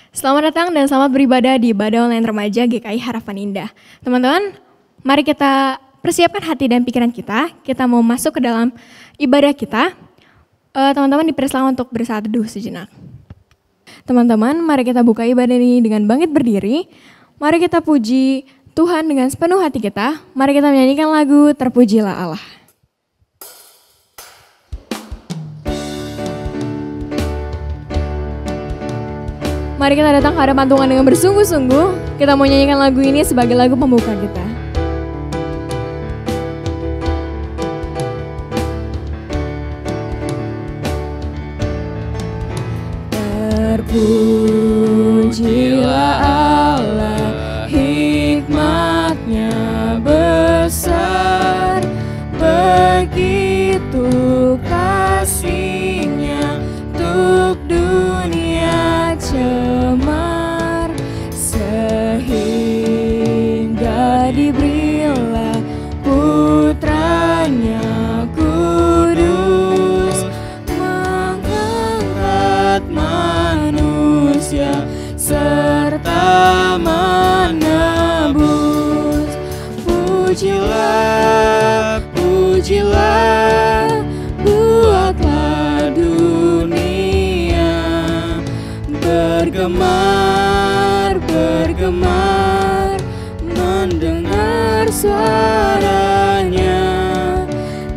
Selamat datang dan selamat beribadah di Ibadah Online Remaja GKI Harapan Indah. Teman-teman, mari kita persiapkan hati dan pikiran kita. Kita mau masuk ke dalam ibadah kita. Teman-teman dipersilakan untuk bersaat teduh sejenak. Teman-teman, mari kita buka ibadah ini dengan bangkit berdiri. Mari kita puji Tuhan dengan sepenuh hati kita. Mari kita menyanyikan lagu Terpujilah Allah. Mari kita datang ke hadapan Tuhan dengan bersungguh-sungguh. Kita mau nyanyikan lagu ini sebagai lagu pembuka kita. Terpujilah Allah, hikmat-Nya besar, begitu kasih-Nya untuk dunia cemar, sehingga diberilah putranya kudus, mengangkat manusia serta menebus. Pujilah, pujilah, buatlah dunia bergemar, bergemar, mendengar suaranya.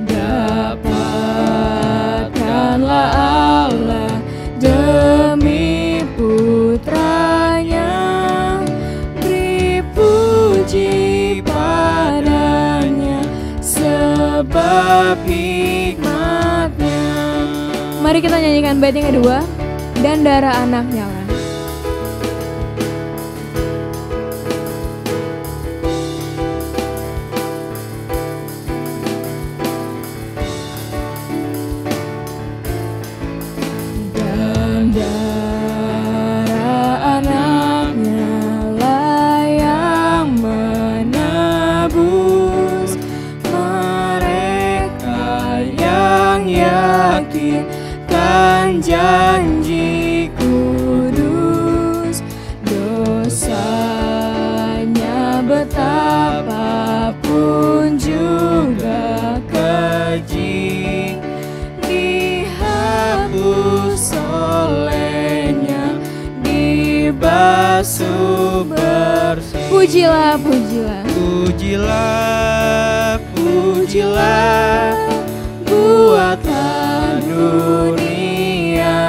Dapatkanlah Allah demi putranya, beri puji padanya sebab hikmat-Nya. Mari kita nyanyikan bait yang kedua, dan darah anaknya lah. Dan darah anaknya lah yang menebus mereka yang yakin kan janji kudus. Dosanya betapapun juga keji, dihapus olehnya, dibasuh bersih. Pujilah, pujilah, pujilah, pujilah, buatlah dunia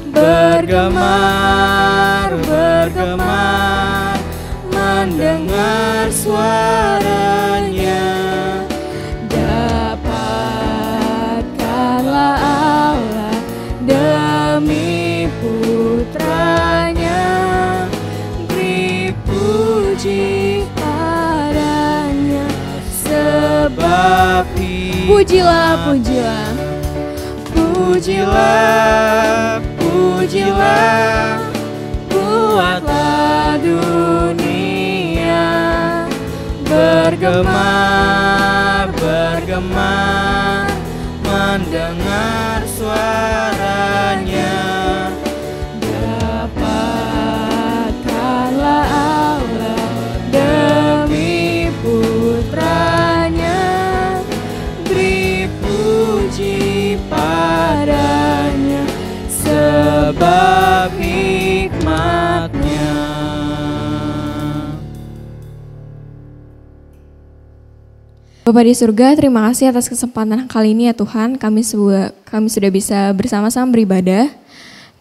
bergemar, bergemar, mendengar mendengar suaranya. Dapatkanlah Allah demi putranya, beri puji padanya, sebab Pujilah, pujilah. pujilah, pujilah, buatlah dunia bergemar, bergemar, mendengar suaranya. Dapatkanlah Allah demi putranya, beri puji padanya, sebab hikmatnya. Bapa di surga, terima kasih atas kesempatan kali ini ya Tuhan. Kami sudah bisa bersama-sama beribadah.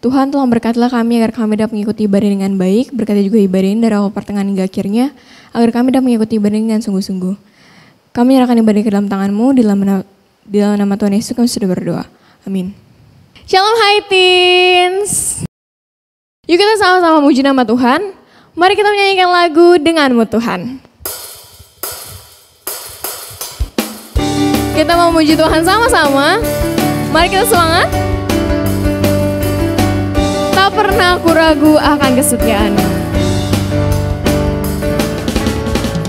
Tuhan tolong berkatilah kami agar kami dapat mengikuti ibadah dengan baik. Berkati juga ibadah ini dari awal pertengahan hingga akhirnya, agar kami dapat mengikuti ibadah dengan sungguh-sungguh. Kami menyerahkan ibadah ke dalam tangan-Mu, di dalam nama Tuhan Yesus kami sudah berdoa. Amin. Shalom Hai Teens. Yuk kita sama-sama muji nama Tuhan. Mari kita menyanyikan lagu Denganmu Tuhan. Kita mau muji Tuhan sama-sama. Mari kita semangat. Tak pernah aku ragu akan kesetiaan-Mu.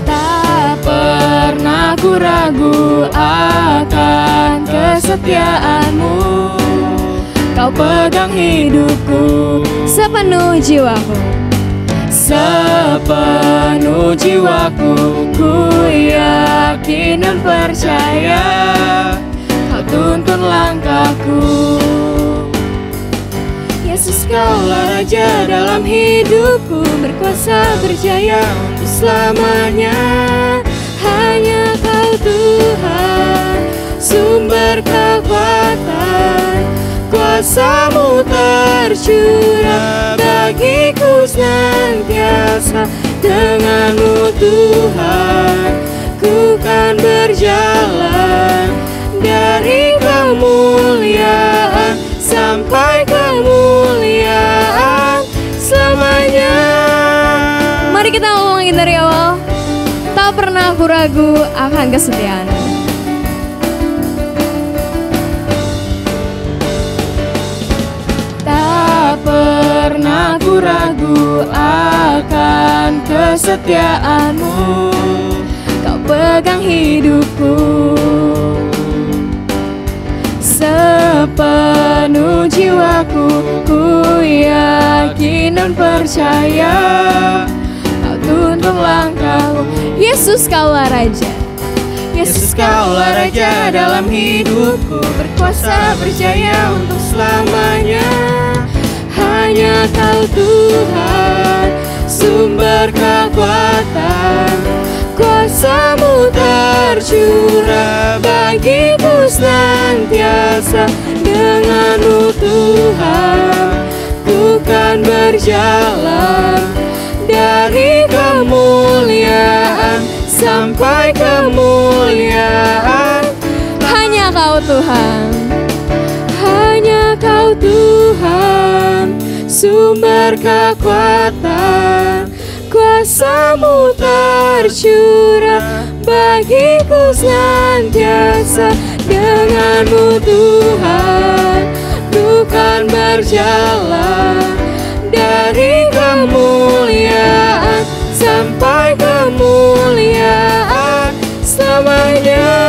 Tak pernah ku ragu akan kesetiaan-Mu. Kau pegang hidupku Sepenuh jiwaku. sepenuh jiwaku. Ku yakin dan percaya Kau tuntun langkahku. Yesus, Kaulah Raja dalam hidupku, berkuasa berjaya untuk selamanya. Hanya Kau Tuhan, sumber kekuatan, kuasa-Mu tercurah bagiku senantiasa. Dengan-Mu Tuhan, ku kan berjalan dari kemuliaan sampai kemuliaan selamanya. Mari kita ngomongin dari awal. Tak pernah aku ragu akan kesetiaan-Mu. Tak pernah ku ragu akan kesetiaan-Mu. Kau pegang hidupku sepenuh jiwaku. Ku yakin dan percaya Kau tuntun langkahku. Yesus, Kaulah Raja. Yesus, Kaulah Raja dalam hidupku, berkuasa berjaya untuk selamanya. Hanya Kau Tuhan, sumber kekuatan, kuasa-Mu tercurah bagiku senantiasa. Dengan-Mu Tuhan, ku kan berjalan dari kemuliaan sampai kemuliaan. Hanya Kau Tuhan. Hanya Kau Tuhan, sumber kekuatan, kuasa-Mu tercurah bagiku senantiasa. Dengan-Mu Tuhan, ku kan berjalan dari kemuliaan sampai kemuliaan selamanya.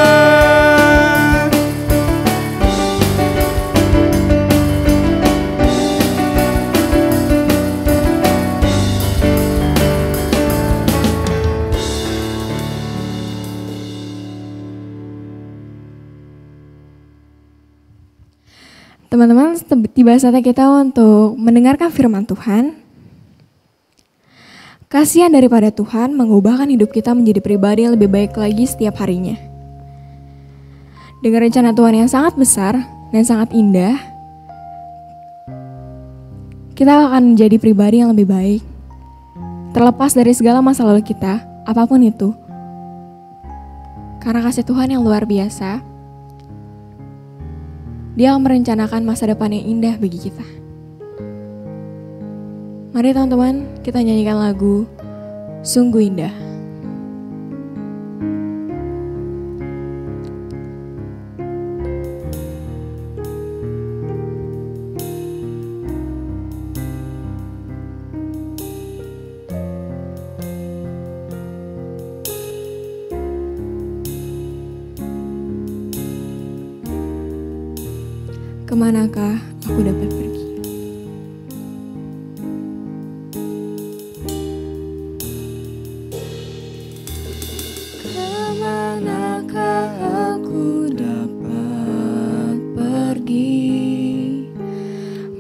Teman-teman, tiba saatnya kita untuk mendengarkan firman Tuhan. Kasihan daripada Tuhan mengubahkan hidup kita menjadi pribadi yang lebih baik lagi setiap harinya. Dengan rencana Tuhan yang sangat besar dan sangat indah, kita akan menjadi pribadi yang lebih baik. Terlepas dari segala masa lalu kita, apapun itu. Karena kasih Tuhan yang luar biasa, Dia akan merencanakan masa depan yang indah bagi kita. Mari teman-teman, kita nyanyikan lagu Sungguh Indah. Kemanakah aku dapat pergi? Kemanakah aku dapat pergi,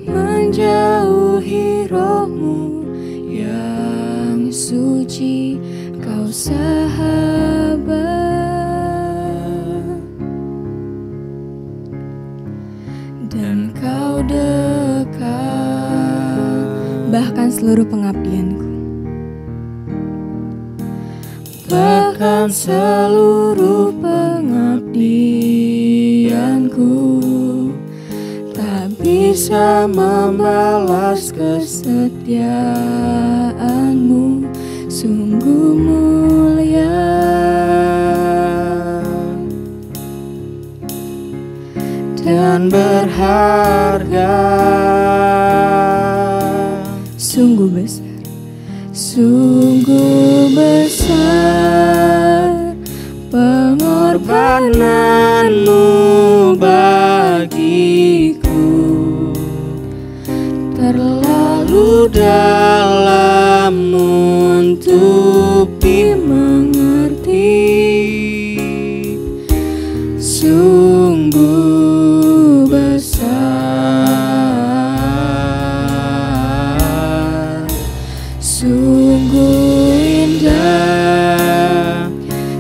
menjauhi roh-Mu yang suci, Kau sahabat. Dan Kau dekat, Bahkan seluruh pengabdianku. bahkan seluruh pengabdianku tak bisa membalas kesetiaan-Mu, sungguh mulia dan berharga. Sungguh besar, Sungguh besar pengorbanan-Mu bagiku, terlalu dalam untuk dimengerti. Sungguh besar, sungguh indah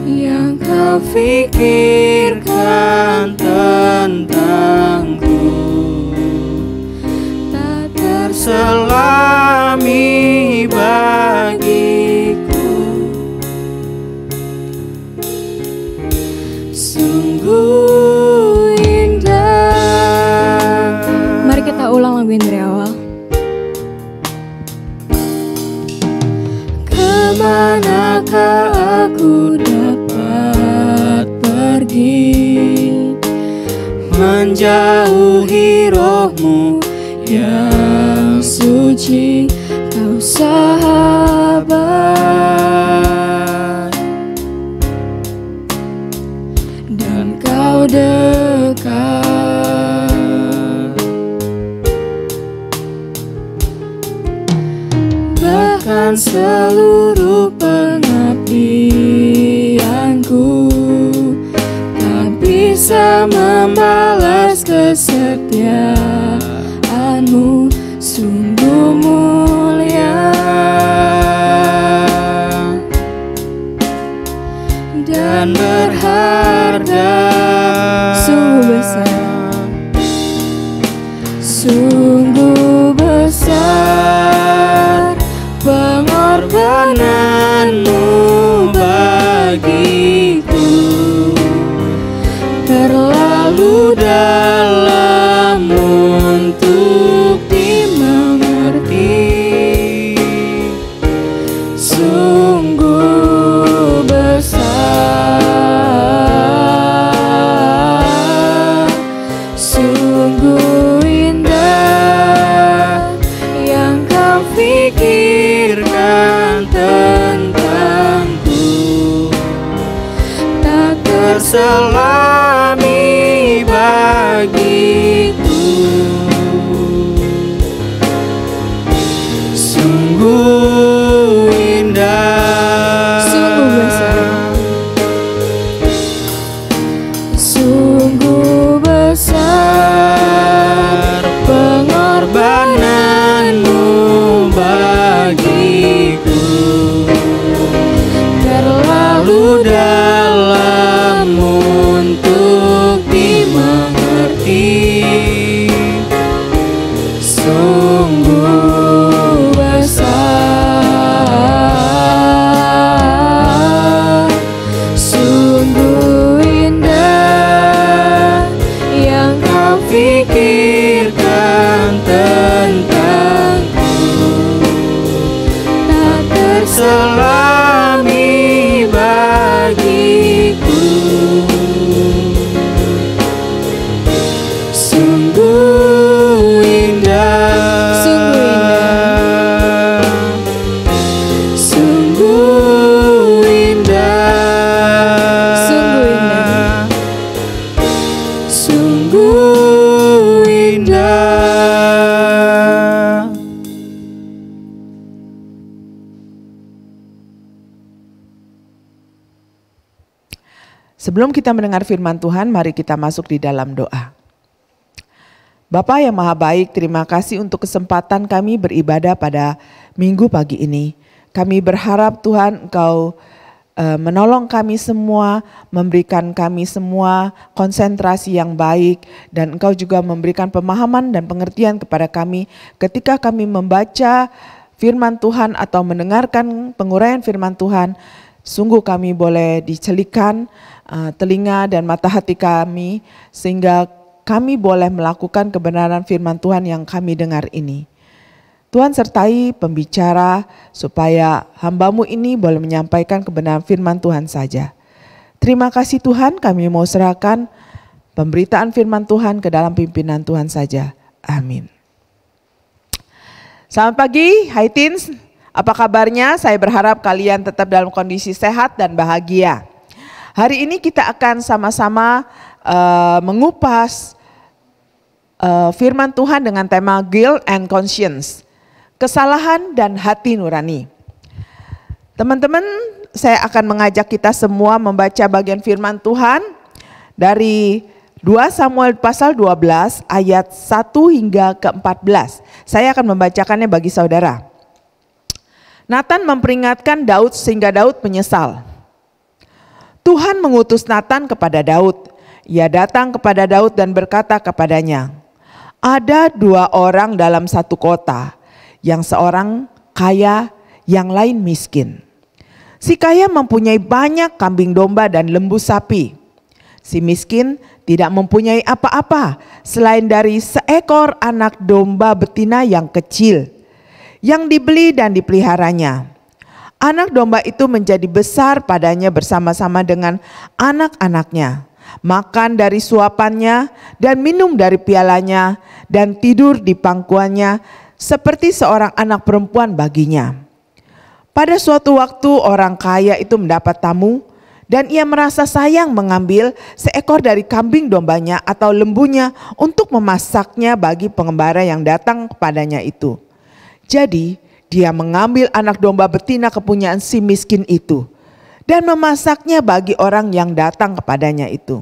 yang Kau pikirkan tentangku, tak terselami bagiku. Sungguh indah. mari kita ulang lagu ini dari awal. Kemanakah aku dapat pergi, menjauhi roh-Mu yang suci, Kau sahabat. Dan Kau dekat, bahkan seluruh pengabdianku tak bisa membalas kesetiaan-Mu, sungguh mulia dan berharga. Sungguh besar, sungguh besar pengorbanan-Mu bagiku, terlalu dalam untuk dimengerti. Sungguh besar, sungguh indah yang Kau pikirkan tentangku, tak terselami bagiku. Sungguh indah, sungguh besar, sungguh besar pengorbanan-Mu bagiku, terlalu dalam untuk dimengerti. Sebelum kita mendengar firman Tuhan, mari kita masuk di dalam doa. Bapa yang Maha Baik, terima kasih untuk kesempatan kami beribadah pada minggu pagi ini. Kami berharap Tuhan Engkau menolong kami semua, memberikan kami semua konsentrasi yang baik, dan Engkau juga memberikan pemahaman dan pengertian kepada kami ketika kami membaca firman Tuhan atau mendengarkan penguraian firman Tuhan. Sungguh kami boleh dicelikan telinga dan mata hati kami sehingga kami boleh melakukan kebenaran firman Tuhan yang kami dengar ini. Tuhan sertai pembicara supaya hamba-Mu ini boleh menyampaikan kebenaran firman Tuhan saja. Terima kasih Tuhan, kami mau serahkan pemberitaan firman Tuhan ke dalam pimpinan Tuhan saja. Amin. Selamat pagi, hai teens. Apa kabarnya? Saya berharap kalian tetap dalam kondisi sehat dan bahagia. Hari ini kita akan sama-sama mengupas firman Tuhan dengan tema guilt and conscience. Kesalahan dan hati nurani. Teman-teman, saya akan mengajak kita semua membaca bagian firman Tuhan dari 2 Samuel pasal 12 ayat 1 hingga ke 14. Saya akan membacakannya bagi saudara. Nathan memperingatkan Daud sehingga Daud menyesal. Tuhan mengutus Nathan kepada Daud. Ia datang kepada Daud dan berkata kepadanya, ada 2 orang dalam satu kota, yang seorang kaya, yang lain miskin. Si kaya mempunyai banyak kambing domba dan lembu sapi. Si miskin tidak mempunyai apa-apa selain dari seekor anak domba betina yang kecil, yang dibeli dan dipeliharanya. Anak domba itu menjadi besar padanya bersama-sama dengan anak-anaknya, makan dari suapannya dan minum dari pialanya dan tidur di pangkuannya seperti seorang anak perempuan baginya. Pada suatu waktu orang kaya itu mendapat tamu dan ia merasa sayang mengambil seekor dari kambing dombanya atau lembunya untuk memasaknya bagi pengembara yang datang kepadanya itu. Jadi dia mengambil anak domba betina kepunyaan si miskin itu dan memasaknya bagi orang yang datang kepadanya itu.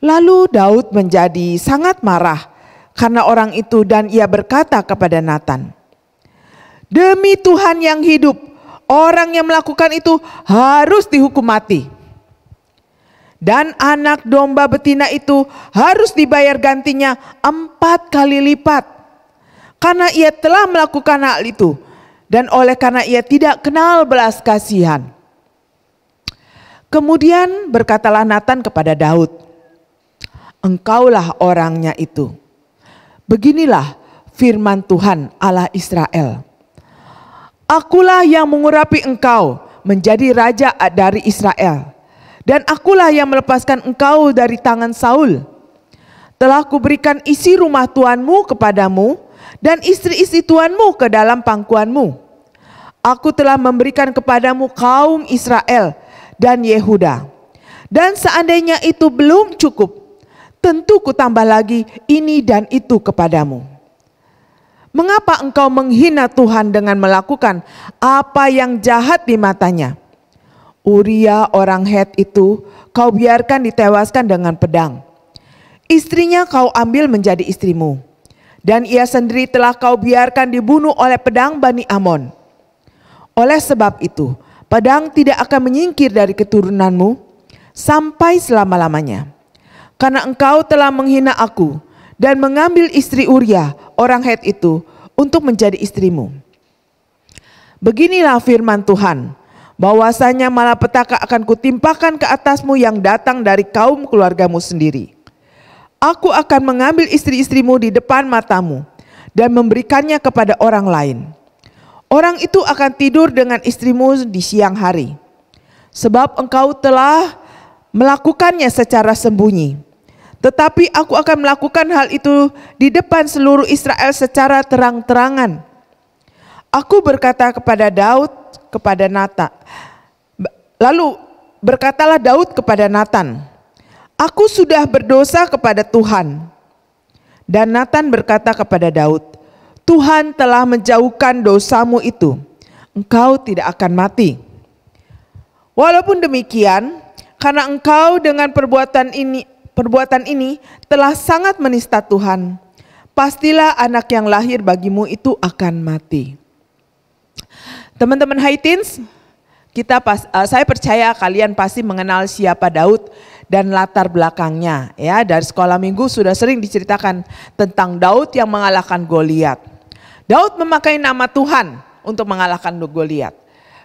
Lalu Daud menjadi sangat marah karena orang itu dan ia berkata kepada Nathan, demi Tuhan yang hidup, orang yang melakukan itu harus dihukum mati. Dan anak domba betina itu harus dibayar gantinya 4 kali lipat. Karena ia telah melakukan hal itu dan oleh karena ia tidak kenal belas kasihan. Kemudian berkatalah Nathan kepada Daud, engkaulah orangnya itu. Beginilah firman Tuhan Allah Israel. Akulah yang mengurapi engkau menjadi raja dari Israel. Dan akulah yang melepaskan engkau dari tangan Saul. Telah kuberikan isi rumah tuanmu kepadamu dan istri-istri tuanmu ke dalam pangkuanmu. Aku telah memberikan kepadamu kaum Israel dan Yehuda. Dan seandainya itu belum cukup, tentu kutambah lagi ini dan itu kepadamu. Mengapa engkau menghina Tuhan dengan melakukan apa yang jahat di matanya? Uria orang Het itu kau biarkan ditewaskan dengan pedang. Istrinya kau ambil menjadi istrimu. Dan ia sendiri telah kau biarkan dibunuh oleh pedang Bani Amon. Oleh sebab itu, pedang tidak akan menyingkir dari keturunanmu sampai selama-lamanya. Karena engkau telah menghina aku dan mengambil istri Uria orang Het itu untuk menjadi istrimu. Beginilah firman Tuhan, bahwasanya malapetaka akan kutimpakan ke atasmu yang datang dari kaum keluargamu sendiri. Aku akan mengambil istri-istrimu di depan matamu dan memberikannya kepada orang lain. Orang itu akan tidur dengan istrimu di siang hari. Sebab engkau telah melakukannya secara sembunyi. Tetapi aku akan melakukan hal itu di depan seluruh Israel secara terang-terangan. Aku berkata kepada Daud, kepada Nathan. Lalu berkatalah Daud kepada Nathan, aku sudah berdosa kepada Tuhan. Dan Nathan berkata kepada Daud, Tuhan telah menjauhkan dosamu itu. Engkau tidak akan mati. Walaupun demikian, karena engkau dengan perbuatan ini telah sangat menista Tuhan. Pastilah anak yang lahir bagimu itu akan mati. Teman-teman High Teens, saya percaya kalian pasti mengenal siapa Daud dan latar belakangnya. Ya, dari sekolah minggu sudah sering diceritakan tentang Daud yang mengalahkan Goliat. Daud memakai nama Tuhan untuk mengalahkan Goliat.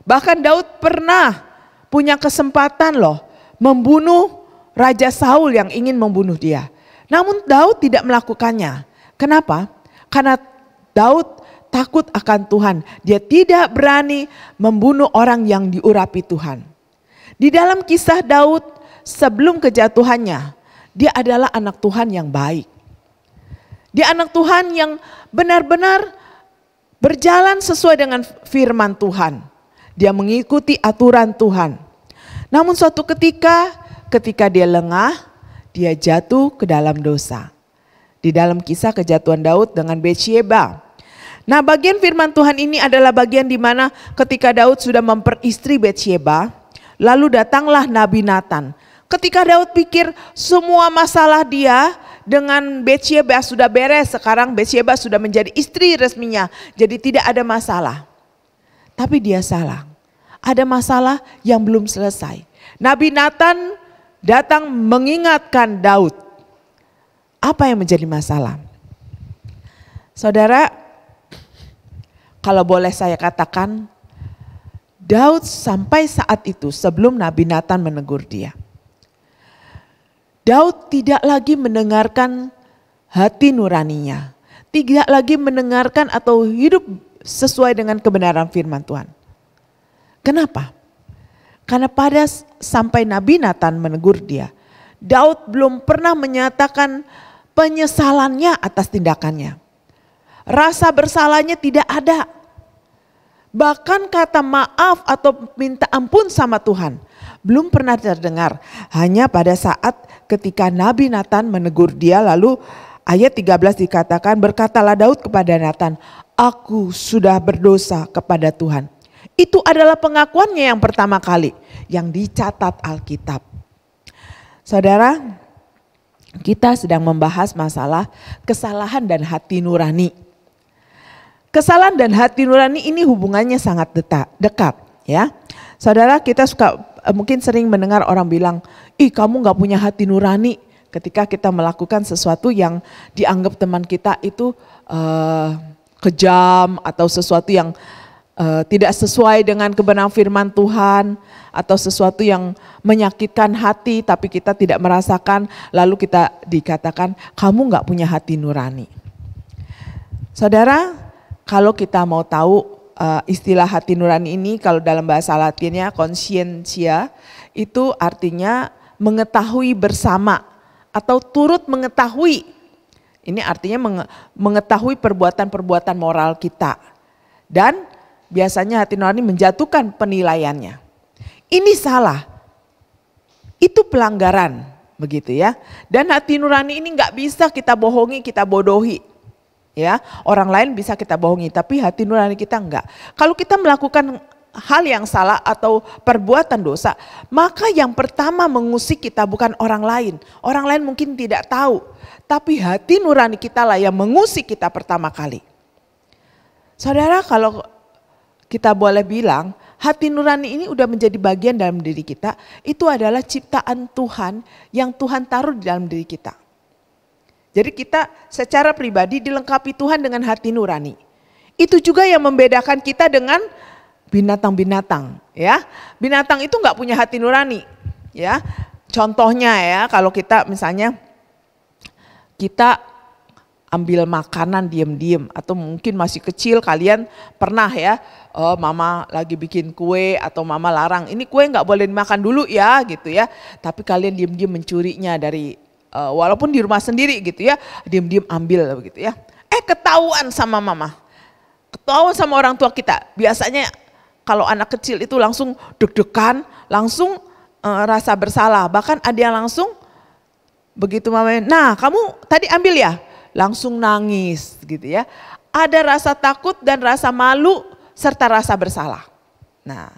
Bahkan Daud pernah punya kesempatan loh membunuh Raja Saul yang ingin membunuh dia. Namun Daud tidak melakukannya. Kenapa? Karena Daud takut akan Tuhan. Dia tidak berani membunuh orang yang diurapi Tuhan. Di dalam kisah Daud sebelum kejatuhannya, dia adalah anak Tuhan yang baik. Dia anak Tuhan yang benar-benar berjalan sesuai dengan firman Tuhan. Dia mengikuti aturan Tuhan. Namun suatu ketika dia lengah, dia jatuh ke dalam dosa. Di dalam kisah kejatuhan Daud dengan Batsyeba. Nah, bagian firman Tuhan ini adalah bagian di mana ketika Daud sudah memperistri Batsyeba, lalu datanglah Nabi Nathan. Ketika Daud pikir semua masalah dia dengan Batsyeba sudah beres, sekarang Batsyeba sudah menjadi istri resminya, jadi tidak ada masalah. Tapi dia salah. Ada masalah yang belum selesai. Nabi Nathan datang mengingatkan Daud. Apa yang menjadi masalah? Saudara, kalau boleh saya katakan, Daud sampai saat itu sebelum Nabi Nathan menegur dia, Daud tidak lagi mendengarkan hati nuraninya. Tidak lagi mendengarkan atau hidup sesuai dengan kebenaran firman Tuhan. Kenapa? Karena sampai Nabi Nathan menegur dia, Daud belum pernah menyatakan penyesalannya atas tindakannya. Rasa bersalahnya tidak ada. Bahkan kata maaf atau minta ampun sama Tuhan belum pernah terdengar. Hanya pada saat ketika Nabi Nathan menegur dia, lalu ayat 13 dikatakan, berkatalah Daud kepada Nathan, aku sudah berdosa kepada Tuhan. Itu adalah pengakuannya yang pertama kali yang dicatat Alkitab. Saudara, kita sedang membahas masalah kesalahan dan hati nurani. Kesalahan dan hati nurani ini hubungannya sangat dekat, ya. Saudara, kita mungkin sering mendengar orang bilang, ih kamu gak punya hati nurani ketika kita melakukan sesuatu yang dianggap teman kita itu kejam atau sesuatu yang tidak sesuai dengan kebenaran firman Tuhan atau sesuatu yang menyakitkan hati tapi kita tidak merasakan, lalu kita dikatakan kamu gak punya hati nurani. Saudara, kalau kita mau tahu istilah hati nurani ini, kalau dalam bahasa Latinnya conscientia, itu artinya mengetahui bersama atau turut mengetahui. Ini artinya mengetahui perbuatan-perbuatan moral kita. Dan biasanya hati nurani menjatuhkan penilaiannya. Ini salah, itu pelanggaran, begitu ya. Dan hati nurani ini nggak bisa kita bohongi, kita bodohi. Ya, orang lain bisa kita bohongi, tapi hati nurani kita enggak. Kalau kita melakukan hal yang salah atau perbuatan dosa, maka yang pertama mengusik kita bukan orang lain. Orang lain mungkin tidak tahu, tapi hati nurani kita lah yang mengusik kita pertama kali. Saudara, kalau kita boleh bilang, hati nurani ini udah menjadi bagian dalam diri kita, itu adalah ciptaan Tuhan yang Tuhan taruh di dalam diri kita. Jadi kita secara pribadi dilengkapi Tuhan dengan hati nurani. Itu juga yang membedakan kita dengan binatang-binatang, ya. Binatang itu nggak punya hati nurani, ya. Contohnya ya, kalau kita misalnya kita ambil makanan diam-diam atau mungkin masih kecil kalian pernah ya, mama lagi bikin kue atau mama larang, ini kue nggak boleh dimakan dulu ya gitu ya. Tapi kalian diam-diam mencurinya dari walaupun di rumah sendiri gitu ya, diam-diam ambil begitu ya. Ketahuan sama mama, ketahuan sama orang tua kita. Biasanya kalau anak kecil itu langsung deg-degan, langsung rasa bersalah. Bahkan ada yang langsung begitu mamanya, nah kamu tadi ambil ya, langsung nangis gitu ya. Ada rasa takut dan rasa malu serta rasa bersalah. Nah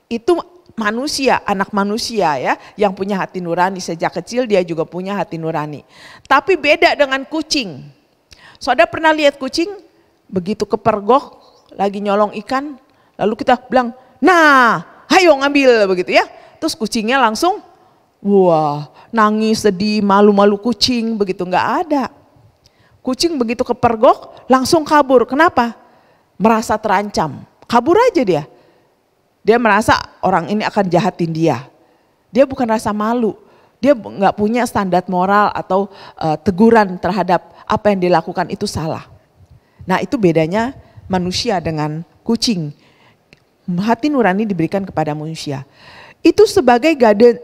itu manusia, anak manusia ya, yang punya hati nurani. Sejak kecil dia juga punya hati nurani. Tapi beda dengan kucing. Saudara pernah lihat kucing begitu kepergok lagi nyolong ikan, lalu kita bilang, nah ayo ngambil begitu ya. Terus kucingnya langsung wah nangis, sedih, malu-malu kucing begitu, nggak ada. Kucing begitu kepergok langsung kabur. Kenapa? Merasa terancam, kabur aja dia. Dia merasa orang ini akan jahatin dia. Dia bukan rasa malu, dia nggak punya standar moral atau teguran terhadap apa yang dilakukan itu salah. Nah itu bedanya manusia dengan kucing. Hati nurani diberikan kepada manusia. Itu sebagai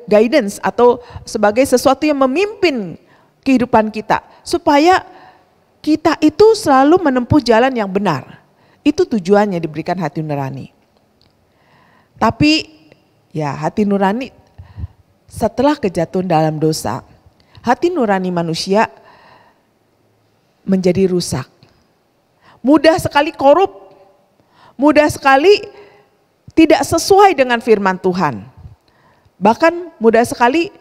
guidance atau sebagai sesuatu yang memimpin kehidupan kita. Supaya kita itu selalu menempuh jalan yang benar. Itu tujuannya diberikan hati nurani. Tapi ya hati nurani setelah kejatuhan dalam dosa, hati nurani manusia menjadi rusak. Mudah sekali korup, mudah sekali tidak sesuai dengan firman Tuhan. Bahkan mudah sekali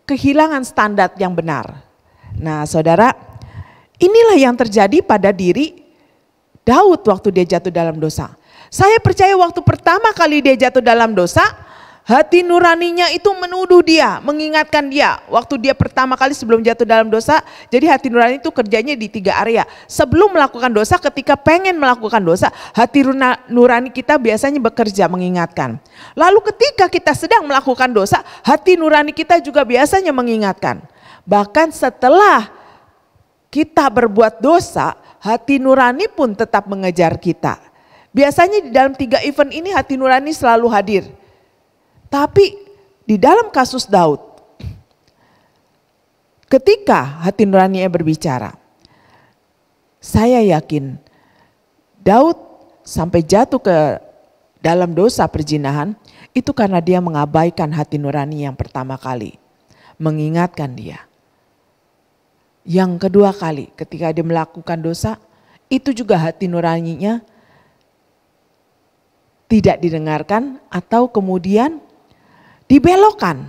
kehilangan standar yang benar. Nah saudara, inilah yang terjadi pada diri Daud waktu dia jatuh dalam dosa. Saya percaya waktu pertama kali dia jatuh dalam dosa, hati nuraninya itu menuduh dia, mengingatkan dia. Waktu dia pertama kali sebelum jatuh dalam dosa, jadi hati nurani itu kerjanya di 3 area. Sebelum melakukan dosa, ketika pengen melakukan dosa, hati nurani kita biasanya bekerja mengingatkan. Lalu ketika kita sedang melakukan dosa, hati nurani kita juga biasanya mengingatkan. Bahkan setelah kita berbuat dosa, hati nurani pun tetap mengejar kita. Biasanya di dalam 3 event ini hati nurani selalu hadir. Tapi di dalam kasus Daud, ketika hati nuraninya berbicara, saya yakin Daud sampai jatuh ke dalam dosa perzinahan itu karena dia mengabaikan hati nurani yang pertama kali, mengingatkan dia. Yang kedua kali ketika dia melakukan dosa, itu juga hati nuraninya tidak didengarkan atau kemudian dibelokkan.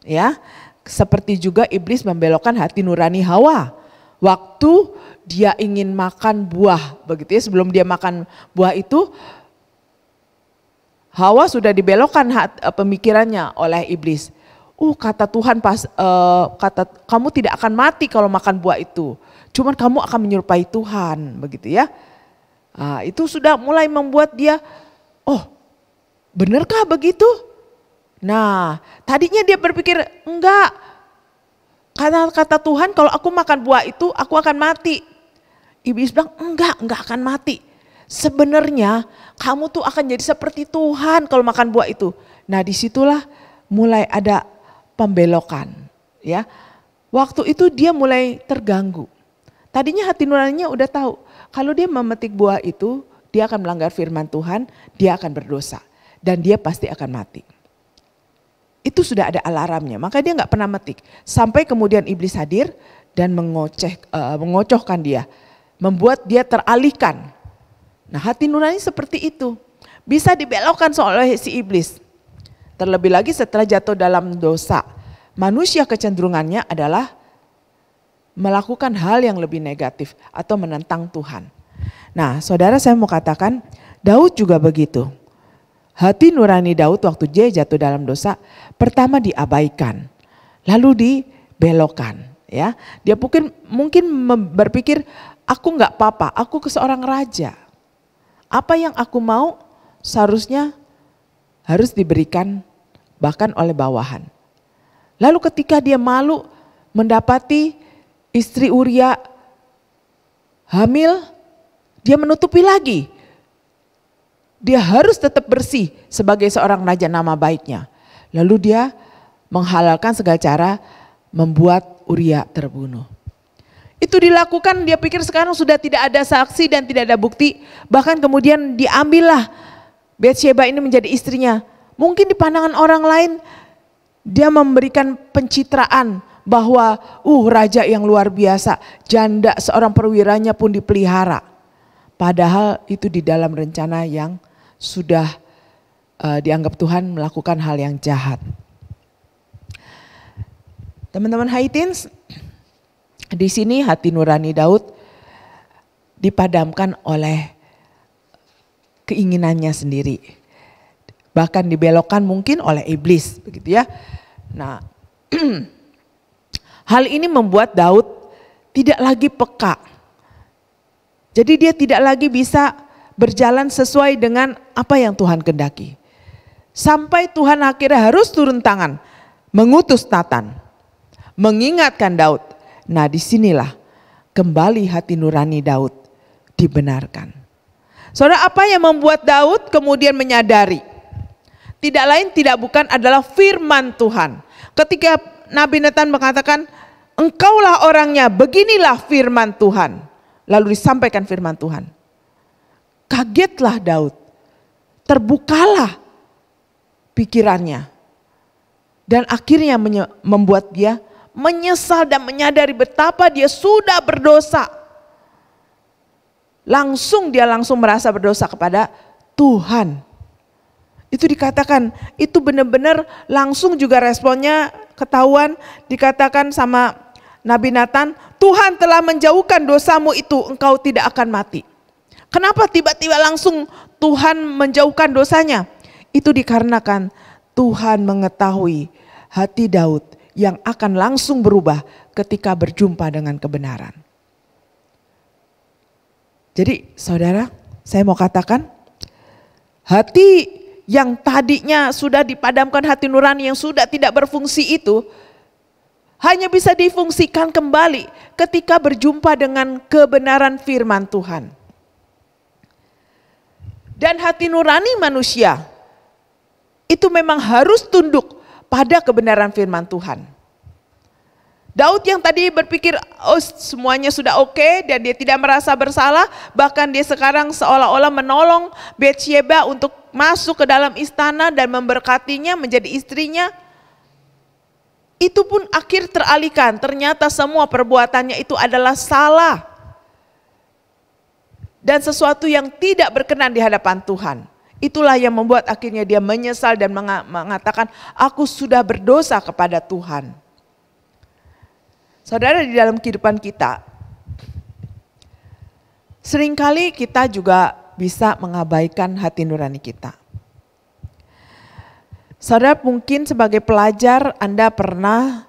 Ya, seperti juga iblis membelokkan hati nurani Hawa. Waktu dia ingin makan buah, begitu ya, sebelum dia makan buah itu Hawa sudah dibelokkan pemikirannya oleh iblis. Kata Tuhan kata kamu tidak akan mati kalau makan buah itu. Cuman kamu akan menyerupai Tuhan, begitu ya. Itu sudah mulai membuat dia, benarkah begitu? Nah, tadinya dia berpikir enggak. Karena kata Tuhan kalau aku makan buah itu aku akan mati. Iblis bilang enggak akan mati. Sebenarnya kamu tuh akan jadi seperti Tuhan kalau makan buah itu. Nah, disitulah mulai ada pembelokan, ya. Waktu itu dia mulai terganggu. Tadinya hati nuraninya udah tahu kalau dia memetik buah itu dia akan melanggar firman Tuhan, dia akan berdosa dan dia pasti akan mati. Itu sudah ada alarmnya, maka dia nggak pernah metik. Sampai kemudian iblis hadir dan mengocohkan dia, membuat dia teralihkan. Nah, hati nurani seperti itu bisa dibelokkan oleh si iblis. Terlebih lagi setelah jatuh dalam dosa, manusia kecenderungannya adalah melakukan hal yang lebih negatif atau menentang Tuhan. Nah, saudara, saya mau katakan Daud juga begitu. Hati nurani Daud waktu dia jatuh dalam dosa, pertama diabaikan, lalu dibelokkan. Ya, dia mungkin berpikir, aku nggak apa-apa, aku seorang raja. Apa yang aku mau seharusnya harus diberikan bahkan oleh bawahan. Lalu ketika dia malu mendapati istri Uria hamil, dia menutupi lagi. Dia harus tetap bersih sebagai seorang raja, nama baiknya. Lalu dia menghalalkan segala cara membuat Uria terbunuh. Itu dilakukan, dia pikir sekarang sudah tidak ada saksi dan tidak ada bukti. Bahkan kemudian diambillah Batsheba ini menjadi istrinya. Mungkin di pandangan orang lain dia memberikan pencitraan bahwa raja yang luar biasa, janda seorang perwiranya pun dipelihara. Padahal itu di dalam rencana yang sudah dianggap Tuhan melakukan hal yang jahat. Teman-teman Hai Teens, di sini hati nurani Daud dipadamkan oleh keinginannya sendiri. Bahkan dibelokkan mungkin oleh iblis, begitu ya. Nah, hal ini membuat Daud tidak lagi peka. Jadi dia tidak lagi bisa berjalan sesuai dengan apa yang Tuhan kehendaki. Sampai Tuhan akhirnya harus turun tangan, mengutus Natan, mengingatkan Daud. Nah, disinilah kembali hati nurani Daud dibenarkan. Saudara, apa yang membuat Daud kemudian menyadari? Tidak lain tidak bukan adalah firman Tuhan. Ketika Nabi Natan mengatakan, engkaulah orangnya, beginilah firman Tuhan. Lalu disampaikan firman Tuhan. Kagetlah Daud, terbukalah pikirannya. Dan akhirnya membuat dia menyesal dan menyadari betapa dia sudah berdosa. Langsung merasa berdosa kepada Tuhan. Itu dikatakan, itu benar-benar langsung juga responnya ketahuan, dikatakan sama Nabi Natan, Tuhan telah menjauhkan dosamu itu, engkau tidak akan mati. Kenapa tiba-tiba langsung Tuhan menjauhkan dosanya? Itu dikarenakan Tuhan mengetahui hati Daud yang akan langsung berubah ketika berjumpa dengan kebenaran. Jadi saudara, saya mau katakan, hati yang tadinya sudah dipadamkan, hati nurani yang sudah tidak berfungsi itu, hanya bisa difungsikan kembali ketika berjumpa dengan kebenaran firman Tuhan. Dan hati nurani manusia itu memang harus tunduk pada kebenaran firman Tuhan. Daud yang tadi berpikir oh semuanya sudah oke dan dia tidak merasa bersalah, bahkan dia sekarang seolah-olah menolong Batsyeba untuk masuk ke dalam istana dan memberkatinya menjadi istrinya. Itu pun akhir teralihkan, ternyata semua perbuatannya itu adalah salah. Dan sesuatu yang tidak berkenan di hadapan Tuhan. Itulah yang membuat akhirnya dia menyesal dan mengatakan aku sudah berdosa kepada Tuhan. Saudara, di dalam kehidupan kita, seringkali kita juga bisa mengabaikan hati nurani kita. Saudara, mungkin sebagai pelajar Anda pernah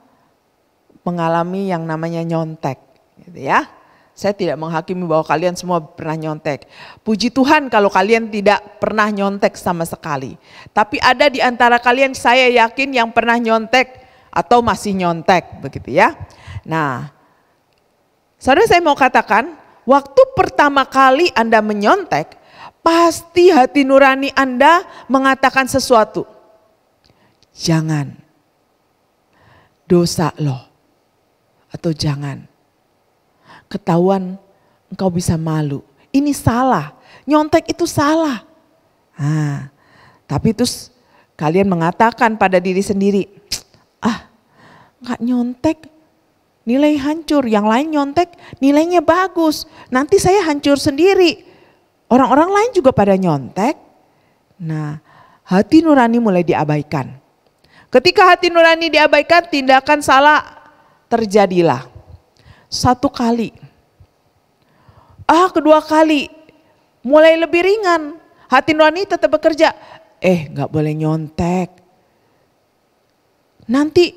mengalami yang namanya nyontek, gitu ya. Saya tidak menghakimi bahwa kalian semua pernah nyontek. Puji Tuhan kalau kalian tidak pernah nyontek sama sekali. Tapi ada di antara kalian, saya yakin, yang pernah nyontek atau masih nyontek, begitu ya. Nah, saudara, saya mau katakan, waktu pertama kali Anda menyontek, pasti hati nurani Anda mengatakan sesuatu. Jangan, dosa loh, atau jangan, ketahuan engkau bisa malu. Ini salah, nyontek itu salah. Nah, tapi terus kalian mengatakan pada diri sendiri, nggak nyontek, nilai hancur, yang lain nyontek nilainya bagus, nanti saya hancur sendiri. Orang-orang lain juga pada nyontek. Nah, hati nurani mulai diabaikan. Ketika hati nurani diabaikan, tindakan salah terjadilah. Satu kali, kedua kali, mulai lebih ringan. Hati nurani tetap bekerja. Nggak boleh nyontek. Nanti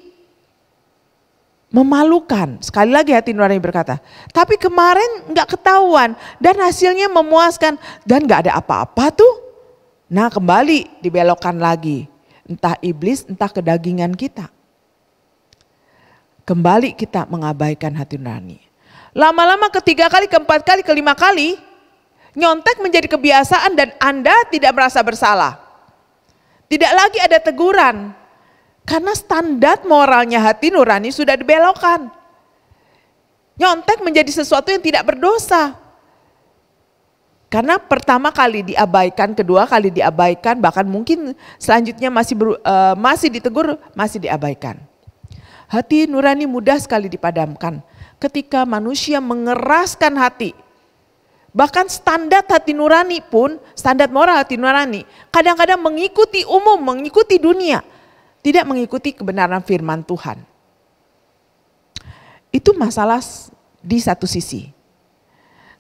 memalukan. Sekali lagi hati nurani berkata, tapi kemarin nggak ketahuan dan hasilnya memuaskan dan nggak ada apa-apa tuh. Nah, kembali dibelokkan lagi, entah iblis, entah kedagingan kita. Kembali kita mengabaikan hati nurani. Lama-lama ketiga kali, keempat kali, kelima kali, nyontek menjadi kebiasaan dan Anda tidak merasa bersalah. Tidak lagi ada teguran. Karena standar moralnya hati nurani sudah dibelokkan. Nyontek menjadi sesuatu yang tidak berdosa. Karena pertama kali diabaikan, kedua kali diabaikan, bahkan mungkin selanjutnya masih ditegur, masih diabaikan. Hati nurani mudah sekali dipadamkan ketika manusia mengeraskan hati Bahkan standar hati nurani pun, standar moral hati nurani kadang-kadang mengikuti umum, mengikuti dunia. Tidak mengikuti kebenaran firman Tuhan. Itu masalah di satu sisi.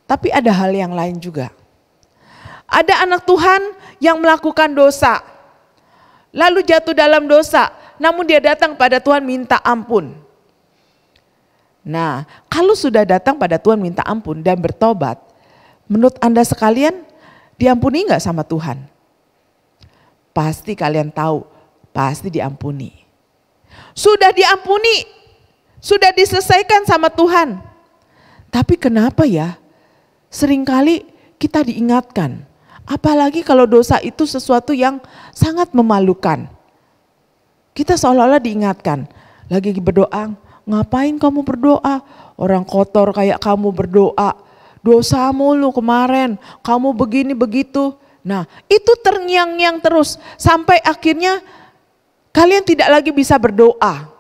Tapi ada hal yang lain juga. Ada anak Tuhan yang melakukan dosa. Lalu jatuh dalam dosa. Namun dia datang pada Tuhan minta ampun. Nah, kalau sudah datang pada Tuhan minta ampun dan bertobat, menurut Anda sekalian diampuni enggak sama Tuhan? Pasti kalian tahu, pasti diampuni. Sudah diampuni, sudah diselesaikan sama Tuhan. Tapi kenapa ya? Seringkali kita diingatkan, apalagi kalau dosa itu sesuatu yang sangat memalukan. Kita seolah-olah diingatkan, lagi berdoa, ngapain kamu berdoa? Orang kotor kayak kamu berdoa, dosa mulu kemarin, kamu begini begitu. Nah, itu terngiang-ngiang terus sampai akhirnya kalian tidak lagi bisa berdoa.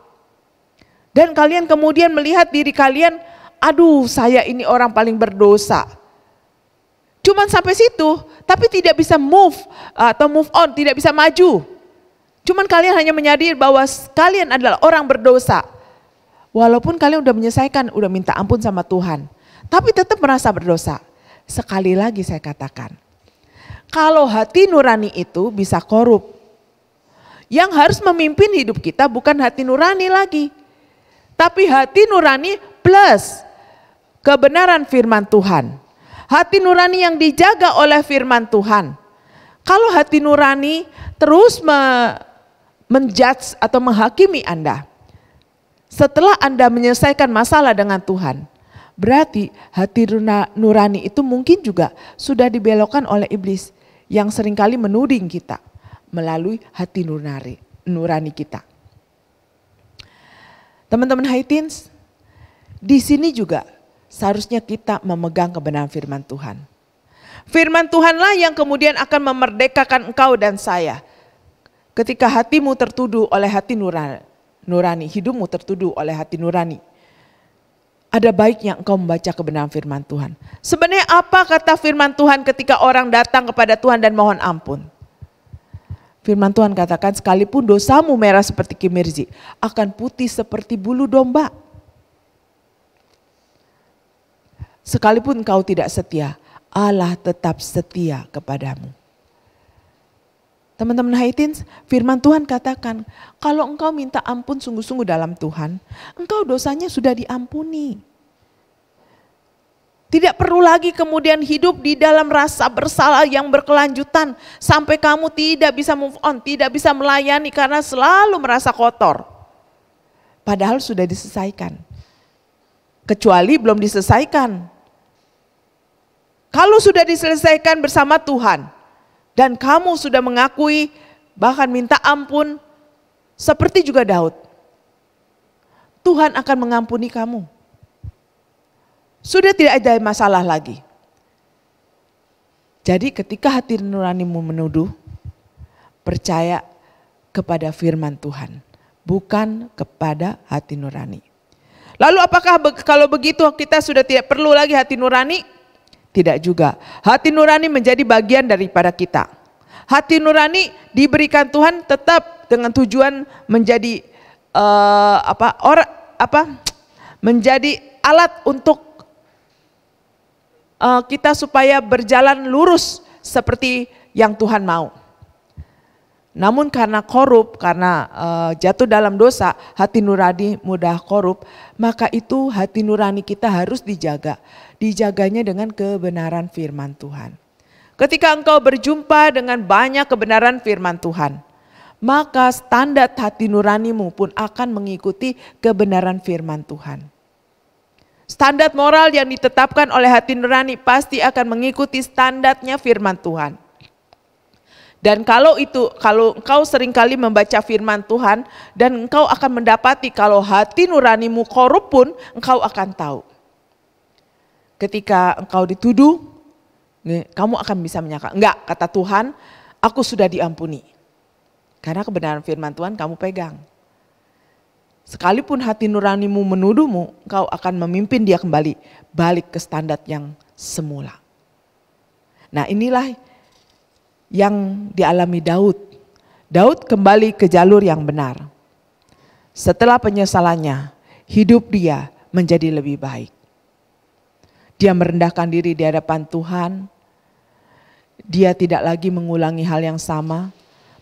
Dan kalian kemudian melihat diri kalian, aduh saya ini orang paling berdosa. Cuman sampai situ, tapi tidak bisa move on, tidak bisa maju. Cuman kalian hanya menyadari bahwa kalian adalah orang berdosa. Walaupun kalian udah menyelesaikan, udah minta ampun sama Tuhan. Tapi tetap merasa berdosa. Sekali lagi saya katakan, kalau hati nurani itu bisa korup. Yang harus memimpin hidup kita bukan hati nurani lagi. Tapi hati nurani plus kebenaran firman Tuhan. Hati nurani yang dijaga oleh firman Tuhan. Kalau hati nurani terus menjudge atau menghakimi Anda. Setelah Anda menyelesaikan masalah dengan Tuhan. Berarti hati nurani itu mungkin juga sudah dibelokkan oleh iblis. Yang seringkali menuding kita melalui hati nurani kita. Teman-teman Haitins, di sini juga seharusnya kita memegang kebenaran firman Tuhan. Firman Tuhanlah yang kemudian akan memerdekakan engkau dan saya. Ketika hatimu tertuduh oleh hati nurani, hidupmu tertuduh oleh hati nurani. Ada baiknya engkau membaca kebenaran firman Tuhan. Sebenarnya apa kata firman Tuhan ketika orang datang kepada Tuhan dan mohon ampun? Firman Tuhan katakan, sekalipun dosamu merah seperti kimirzi, akan putih seperti bulu domba. Sekalipun engkau tidak setia, Allah tetap setia kepadamu. Teman-teman Haitins, firman Tuhan katakan, kalau engkau minta ampun sungguh-sungguh dalam Tuhan, engkau dosanya sudah diampuni. Tidak perlu lagi kemudian hidup di dalam rasa bersalah yang berkelanjutan sampai kamu tidak bisa move on, tidak bisa melayani karena selalu merasa kotor. Padahal sudah diselesaikan. Kecuali belum diselesaikan. Kalau sudah diselesaikan bersama Tuhan dan kamu sudah mengakui bahkan minta ampun seperti juga Daud, Tuhan akan mengampuni kamu. Sudah tidak ada masalah lagi. Jadi ketika hati nuranimu menuduh, percaya kepada firman Tuhan, bukan kepada hati nurani. Lalu apakah kalau begitu kita sudah tidak perlu lagi hati nurani? Tidak juga. Hati nurani menjadi bagian daripada kita. Hati nurani diberikan Tuhan tetap dengan tujuan menjadi menjadi alat untuk kita supaya berjalan lurus seperti yang Tuhan mau. Namun karena korup, karena jatuh dalam dosa, hati nurani mudah korup, maka itu hati nurani kita harus dijaga. Dijaganya dengan kebenaran firman Tuhan. Ketika engkau berjumpa dengan banyak kebenaran firman Tuhan, maka standar hati nuranimu pun akan mengikuti kebenaran firman Tuhan. Standar moral yang ditetapkan oleh hati nurani pasti akan mengikuti standarnya firman Tuhan. Dan kalau engkau seringkali membaca firman Tuhan dan engkau akan mendapati kalau hati nuranimu korup pun engkau akan tahu. Ketika engkau dituduh, kamu akan bisa menyangka, enggak, kata Tuhan, aku sudah diampuni. Karena kebenaran firman Tuhan kamu pegang. Sekalipun hati nuranimu menuduhmu, engkau akan memimpin dia kembali balik ke standar yang semula. Nah, inilah yang dialami Daud. Daud kembali ke jalur yang benar. Setelah penyesalannya, hidup dia menjadi lebih baik. Dia merendahkan diri di hadapan Tuhan. Dia tidak lagi mengulangi hal yang sama.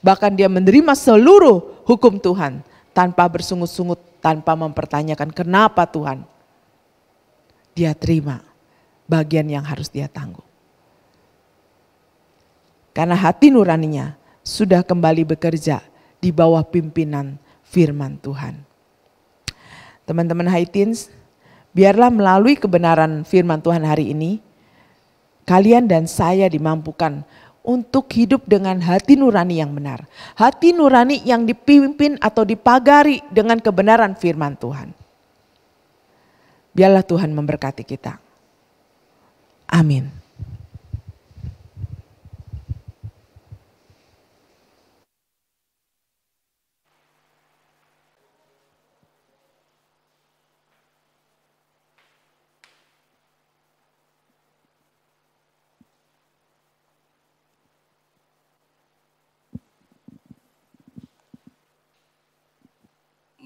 Bahkan dia menerima seluruh hukum Tuhan tanpa bersungut-sungut, tanpa mempertanyakan kenapa Tuhan. Dia terima bagian yang harus dia tanggung. Karena hati nuraninya sudah kembali bekerja di bawah pimpinan firman Tuhan. Teman-teman High Teens, biarlah melalui kebenaran firman Tuhan hari ini, kalian dan saya dimampukan untuk hidup dengan hati nurani yang benar. Hati nurani yang dipimpin atau dipagari dengan kebenaran firman Tuhan. Biarlah Tuhan memberkati kita. Amin.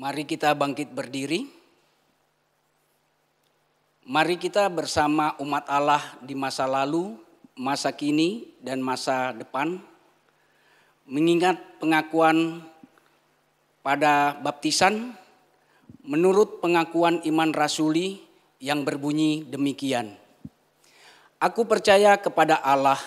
Mari kita bangkit berdiri. Mari kita bersama umat Allah di masa lalu, masa kini, dan masa depan mengingat pengakuan pada baptisan menurut pengakuan iman rasuli yang berbunyi demikian. Aku percaya kepada Allah,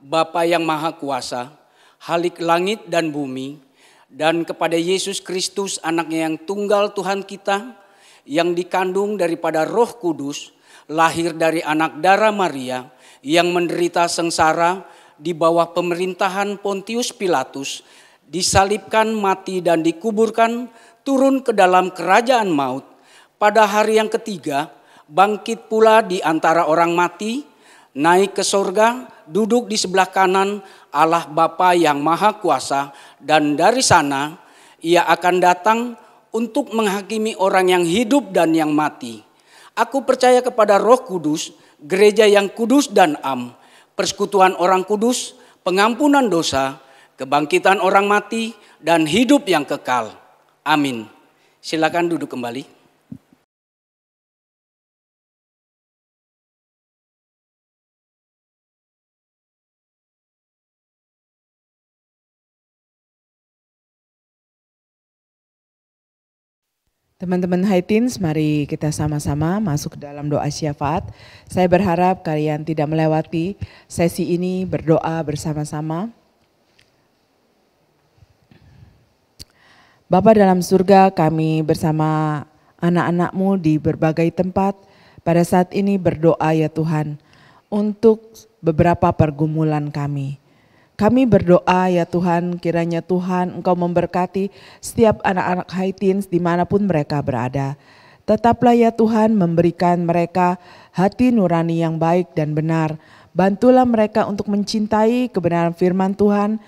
Bapa yang Maha Kuasa, Khalik langit dan bumi, dan kepada Yesus Kristus anaknya yang tunggal Tuhan kita, yang dikandung daripada Roh Kudus, lahir dari anak darah Maria, yang menderita sengsara di bawah pemerintahan Pontius Pilatus, disalibkan, mati dan dikuburkan, turun ke dalam kerajaan maut. Pada hari yang ketiga, bangkit pula di antara orang mati, naik ke sorga, duduk di sebelah kanan Allah Bapa yang Maha Kuasa, dan dari sana ia akan datang untuk menghakimi orang yang hidup dan yang mati. Aku percaya kepada Roh Kudus, gereja yang kudus dan am, persekutuan orang kudus, pengampunan dosa, kebangkitan orang mati, dan hidup yang kekal. Amin. Silakan duduk kembali. Teman-teman High Teens, mari kita sama-sama masuk ke dalam doa syafaat. Saya berharap kalian tidak melewati sesi ini berdoa bersama-sama. Bapa dalam surga, kami bersama anak-anak-Mu di berbagai tempat pada saat ini berdoa ya Tuhan untuk beberapa pergumulan kami. Kami berdoa ya Tuhan, kiranya Tuhan Engkau memberkati setiap anak-anak High Teens dimanapun mereka berada. Tetaplah ya Tuhan memberikan mereka hati nurani yang baik dan benar. Bantulah mereka untuk mencintai kebenaran firman Tuhan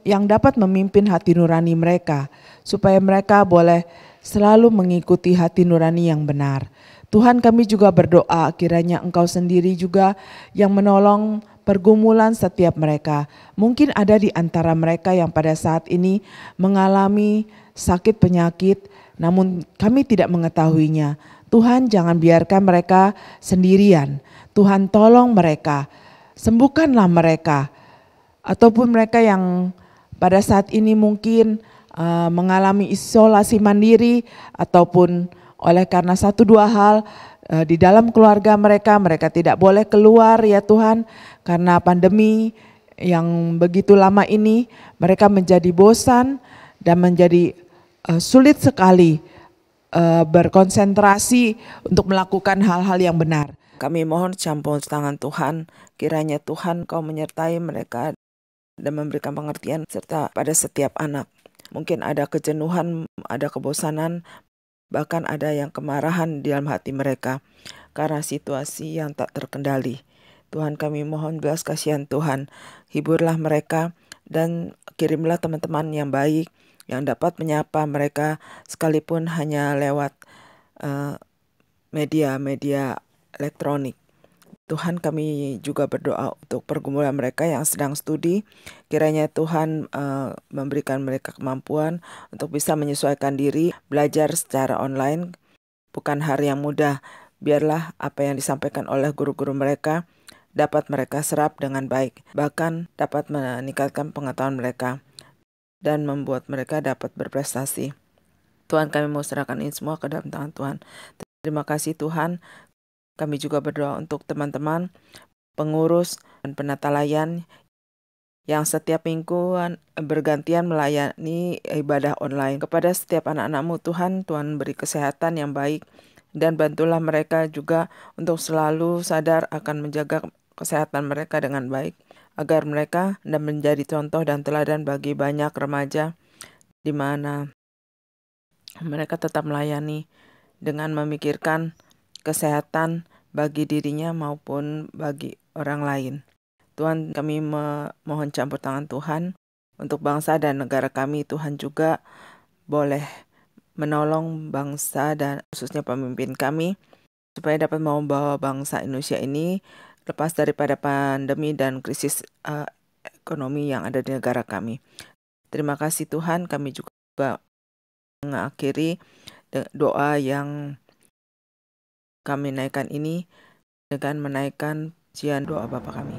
yang dapat memimpin hati nurani mereka. Supaya mereka boleh selalu mengikuti hati nurani yang benar. Tuhan, kami juga berdoa kiranya Engkau sendiri juga yang menolong pergumulan setiap mereka. Mungkin ada di antara mereka yang pada saat ini mengalami sakit penyakit, namun kami tidak mengetahuinya. Tuhan, jangan biarkan mereka sendirian. Tuhan, tolong mereka, sembuhkanlah mereka. Ataupun mereka yang pada saat ini mungkin mengalami isolasi mandiri ataupun oleh karena satu dua hal di dalam keluarga mereka tidak boleh keluar ya Tuhan, karena pandemi yang begitu lama ini mereka menjadi bosan dan menjadi sulit sekali berkonsentrasi untuk melakukan hal-hal yang benar. Kami mohon campur tangan Tuhan, kiranya Tuhan Kau menyertai mereka dan memberikan pengertian serta pada setiap anak. Mungkin ada kejenuhan, ada kebosanan, bahkan ada yang kemarahan di dalam hati mereka karena situasi yang tak terkendali. Tuhan, kami mohon belas kasihan Tuhan, hiburlah mereka dan kirimlah teman-teman yang baik yang dapat menyapa mereka sekalipun hanya lewat media elektronik. Tuhan, kami juga berdoa untuk pergumulan mereka yang sedang studi. Kiranya Tuhan memberikan mereka kemampuan untuk bisa menyesuaikan diri, belajar secara online. Bukan hal yang mudah. Biarlah apa yang disampaikan oleh guru-guru mereka dapat mereka serap dengan baik, bahkan dapat meningkatkan pengetahuan mereka dan membuat mereka dapat berprestasi. Tuhan, kami mau serahkan ini semua ke dalam tangan Tuhan. Terima kasih Tuhan. Kami juga berdoa untuk teman-teman pengurus dan penata layan yang setiap mingguan bergantian melayani ibadah online. Kepada setiap anak-anak-Mu Tuhan, Tuhan beri kesehatan yang baik dan bantulah mereka juga untuk selalu sadar akan menjaga kesehatan mereka dengan baik, agar mereka menjadi contoh dan teladan bagi banyak remaja di mana mereka tetap melayani dengan memikirkan kesehatan bagi dirinya maupun bagi orang lain. Tuhan, kami mohon campur tangan Tuhan untuk bangsa dan negara kami. Tuhan juga boleh menolong bangsa dan khususnya pemimpin kami supaya dapat membawa bangsa Indonesia ini lepas daripada pandemi dan krisis ekonomi yang ada di negara kami. Terima kasih Tuhan, kami juga mengakhiri doa yang kami naikkan ini dengan menaikkan pujian doa Bapa kami.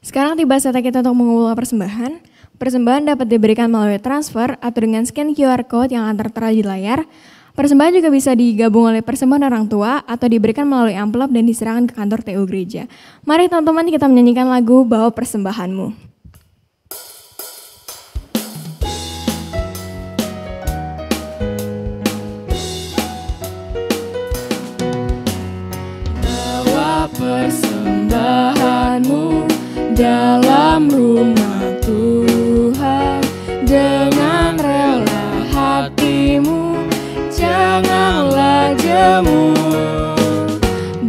Sekarang tiba saatnya kita untuk mengumpulkan persembahan. Persembahan dapat diberikan melalui transfer atau dengan scan QR Code yang akan tertera di layar. Persembahan juga bisa digabung oleh persembahan orang tua atau diberikan melalui amplop dan diserahkan ke kantor TU Gereja. Mari teman-teman kita menyanyikan lagu Bawa Persembahanmu. Bawa persembahanmu dalam rumah Tuhan dengan rela hatimu, janganlah jemu.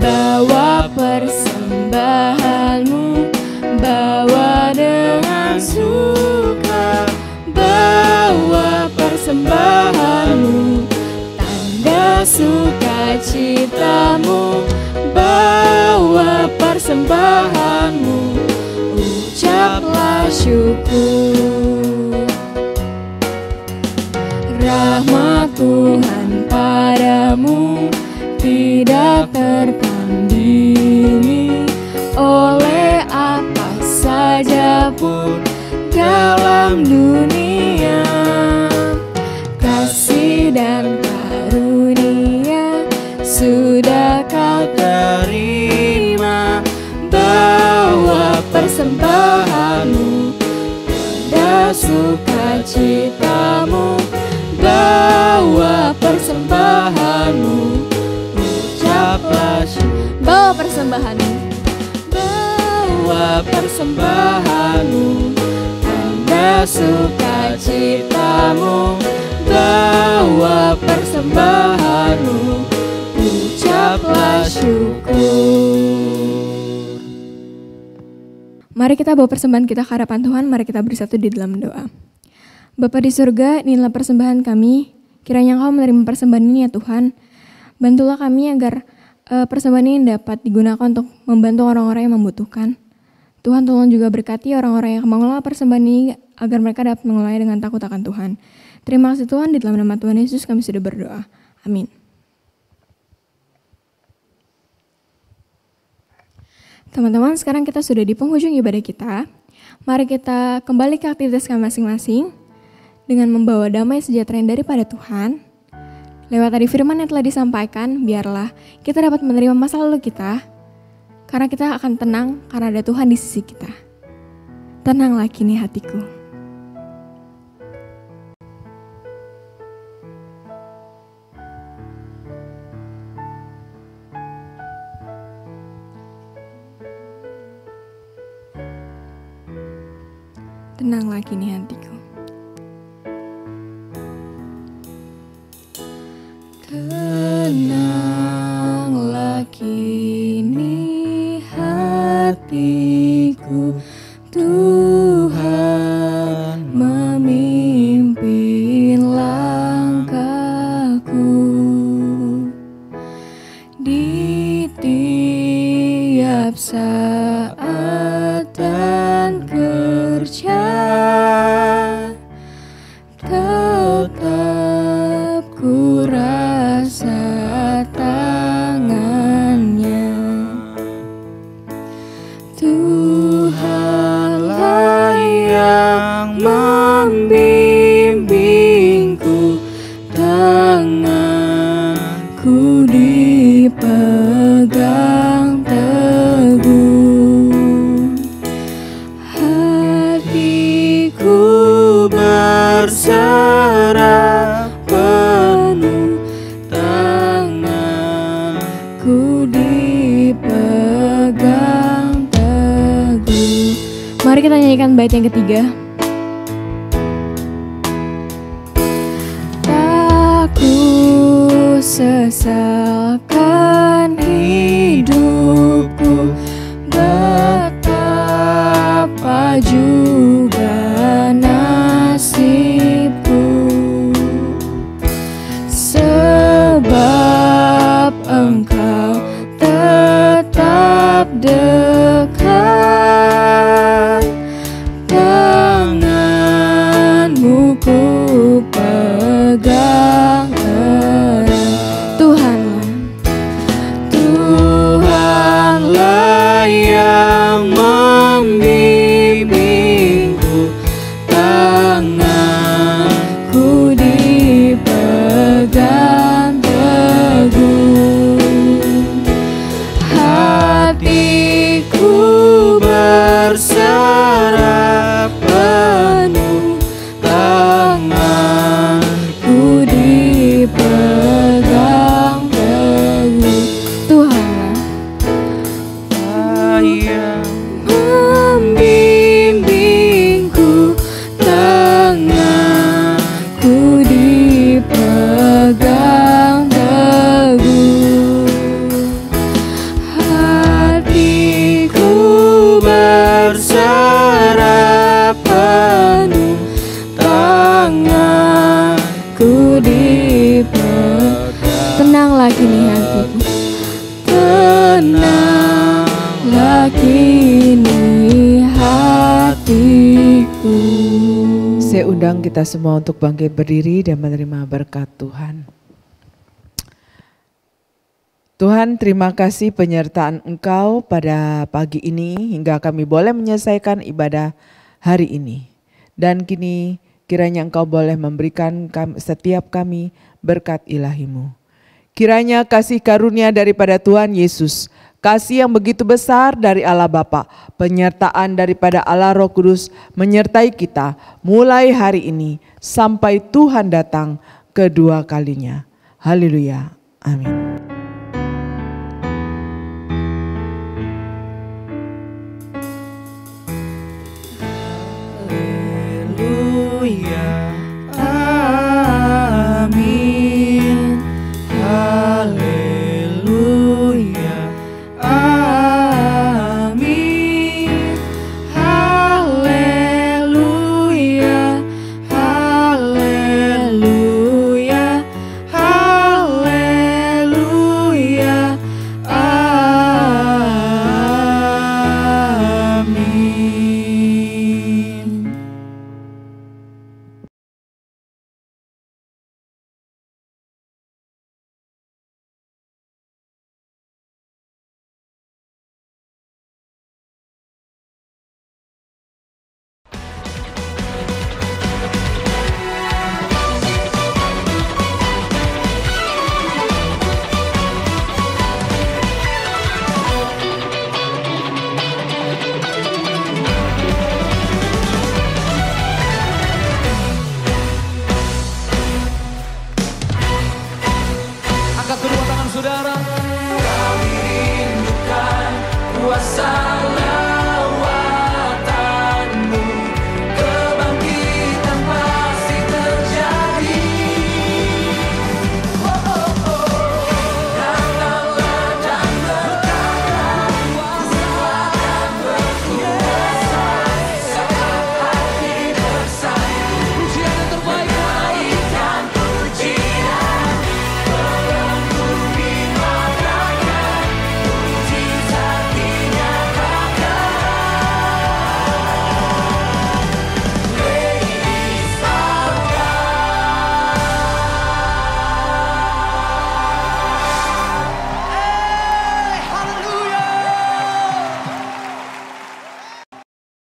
Bawa persembahanmu, bawa dengan suka. Bawa persembahanmu, tanda sukacitamu. Bawa persembahanmu, ucaplah syukur. Rahmat Tuhan padamu tidak tertandingi oleh apa saja pun dalam dunia. Kasih dan karunia sukacitamu, bawa persembahanmu, ucaplah Bawa persembahanmu. bawa persembahanmu, tanda sukacitamu, bawa persembahanmu, ucaplah syukur. Mari kita bawa persembahan kita ke hadapan Tuhan, mari kita bersatu di dalam doa. Bapa di surga, inilah persembahan kami, kiranya Engkau menerima persembahan ini ya Tuhan. Bantulah kami agar persembahan ini dapat digunakan untuk membantu orang-orang yang membutuhkan. Tuhan tolong juga berkati orang-orang yang mengelola persembahan ini agar mereka dapat mengelolanya dengan takut akan Tuhan. Terima kasih Tuhan, di dalam nama Tuhan Yesus kami sudah berdoa. Amin. Teman-teman, sekarang kita sudah di penghujung ibadah kita. Mari kita kembali ke aktivitas kami masing-masing dengan membawa damai sejahtera yang daripada Tuhan. Lewat tadi firman yang telah disampaikan, biarlah kita dapat menerima masa lalu kita, karena kita akan tenang karena ada Tuhan di sisi kita. Tenanglah kini hatiku. Tenanglah kini hatiku. Tenanglah kini hatiku, Tuhan memimpin langkahku. Di tiap saat dan kerja, tetap ku rasa tangannya. Tuhanlah yang membimbingku, tanganku dipegang teguh. Hatiku berserah penuh, tanganku dipegang teguh. Mari kita nyanyikan bait yang ketiga. Tak ku sesalkan hidupku, betapa juga nasibku, sebab Engkau tetap dekat. Tanganmu ku pegang erat. Tuhanlah yang membimbingku, tanganku dipegang teguh. Hatiku berserah penuh, tanganku dipegang teguh. Tuhanlah yang membimbingku, tanganku dipegang teguh. Hatiku berserah penuh, tanganku dipegang. Tenanglah kini hatiku. Tenanglah kini hatiku. Saya undang kita semua untuk bangkit berdiri dan menerima berkat Tuhan. Tuhan, terima kasih penyertaan Engkau pada pagi ini hingga kami boleh menyelesaikan ibadah hari ini. Dan kini kiranya Engkau boleh memberikan setiap kami berkat ilahi-Mu. Kiranya kasih karunia daripada Tuhan Yesus, Kasih yang begitu besar dari Allah Bapa, penyertaan daripada Allah Roh Kudus menyertai kita mulai hari ini sampai Tuhan datang kedua kalinya. Haleluya. Amin.